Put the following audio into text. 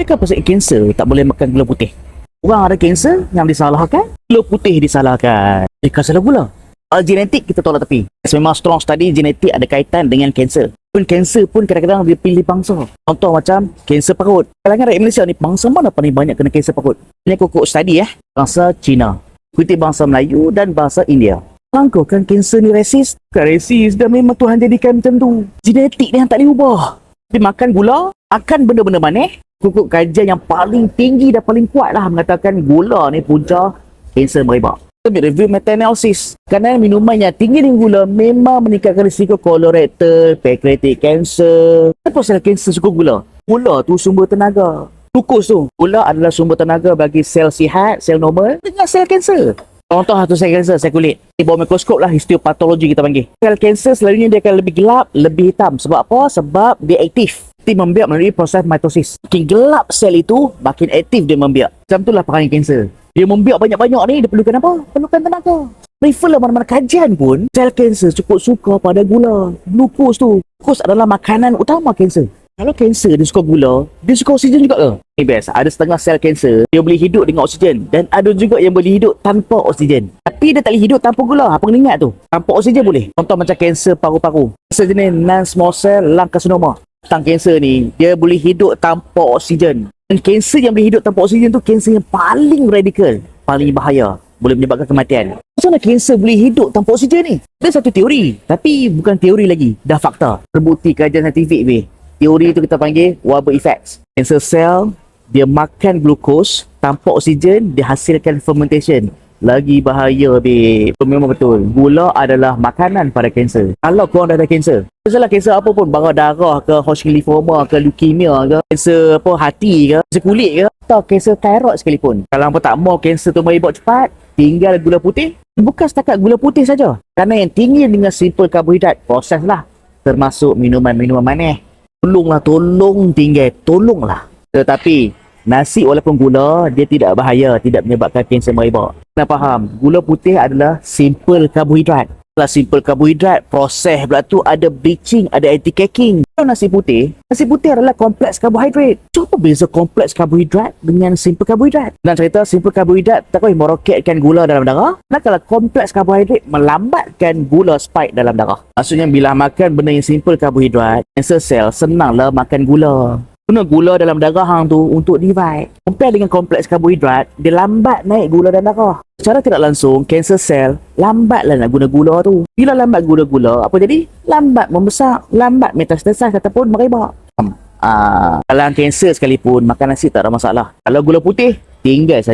Cakap pasal kanser tak boleh makan gula putih. Orang ada kanser yang disalahkan, gula putih disalahkan. Salah gula. Genetik kita tolak tepi. Memang strong study genetik ada kaitan dengan kanser. Pun kanser pun kadang-kadang dia pilih bangsa. Contoh macam kanser parut. Kalangan rakyat Malaysia ni bangsa mana paling banyak kena kanser parut? Ini kokok study bangsa Cina, ikuti bangsa Melayu dan bangsa India. Langkau kan kanser ni resis? Bukan resis, dah memang Tuhan jadikan macam tu. Genetik ni yang tak boleh ubah. Tapi makan gula, akan benda-benda manis. Kokok kajian yang paling tinggi dan paling kuat lah mengatakan gula ni punca kanser merebak. Review meta-analysis. Kerana minuman yang tinggi dengan gula memang meningkatkan risiko kolorektal, pancreatic cancer. Apa pasal kanser suka gula? Gula tu sumber tenaga. Glucose tu. Gula adalah sumber tenaga bagi sel sihat, sel normal dengan sel kanser. Contoh satu sel kanser, sel kulit. Di bawah mikroskop lah histopatologi kita panggil. Sel kanser selalunya dia akan lebih gelap, lebih hitam. Sebab apa? Sebab dia aktif. Dia membiak melalui proses mitosis. Makin gelap sel itu, makin aktif dia membiak. Macam itulah perangai kanser. Dia membiak banyak-banyak ni, dia perlukan apa? Perlukan tenaga. Refer lah mana-mana kajian pun, sel kanser cukup suka pada gula. Glukos tu. Glukos adalah makanan utama kanser. Kalau kanser dia suka gula, dia suka oksigen juga ke? Ni best. Ada setengah sel kanser, dia boleh hidup dengan oksigen. Dan ada juga yang boleh hidup tanpa oksigen. Tapi dia tak boleh hidup tanpa gula. Apa kena ingat tu? Tanpa oksigen boleh. Contoh macam kanser paru-paru. Kanser jenis non-small cell lung carcinoma. Tentang kanser ni, dia boleh hidup tanpa oksigen. Dan kanser yang boleh hidup tanpa oksigen tu kanser yang paling radikal, paling bahaya, boleh menyebabkan kematian. Macam mana kanser boleh hidup tanpa oksigen ni? Ada satu teori, tapi bukan teori lagi, dah fakta. Terbukti kajian saintifik weh. Teori tu kita panggil Weber effects. Kanser sel dia makan glukos tanpa oksigen, dia hasilkan fermentation. Lagi bahaya babe. Memang betul, gula adalah makanan pada kanser. Kalau korang dah ada kanser, masalah kanser apa pun, bara darah ke, Hodgkin lymphoma ke, leukemia ke, kanser apa hati ke, kanser kulit ke, atau kanser thyroid sekalipun, kalau hampa tak mau kanser tu merebak cepat, tinggal gula putih. Bukan setakat gula putih saja, kerana yang tinggi dengan simple karbohidrat, proses lah, termasuk minuman-minuman manis. Tolong tinggal, tolonglah. Tetapi nasi walaupun gula, dia tidak bahaya, tidak menyebabkan kanser merebak. Kena faham, gula putih adalah simple karbohidrat. Kalau simple karbohidrat, proses pula tu ada bleaching, ada anti-caking. Kalau nasi putih adalah kompleks karbohidrat. Apa beza kompleks karbohidrat dengan simple karbohidrat? Dan cerita simple karbohidrat tak boleh meroketkan gula dalam darah. Dan kalau kompleks karbohidrat melambatkan gula spike dalam darah. Maksudnya bila makan benda yang simple karbohidrat, cancer cell senanglah makan gula. Guna gula dalam darah hang tu untuk divide. Compare dengan kompleks karbohidrat, dia lambat naik gula dalam darah. Secara tidak langsung, cancer cell lambatlah nak guna gula tu. Bila lambat guna gula, apa jadi? Lambat membesar, lambat metastasis ataupun merebak. Kalau kanser sekalipun, makan nasi tak ada masalah. Kalau gula putih, tinggal saja.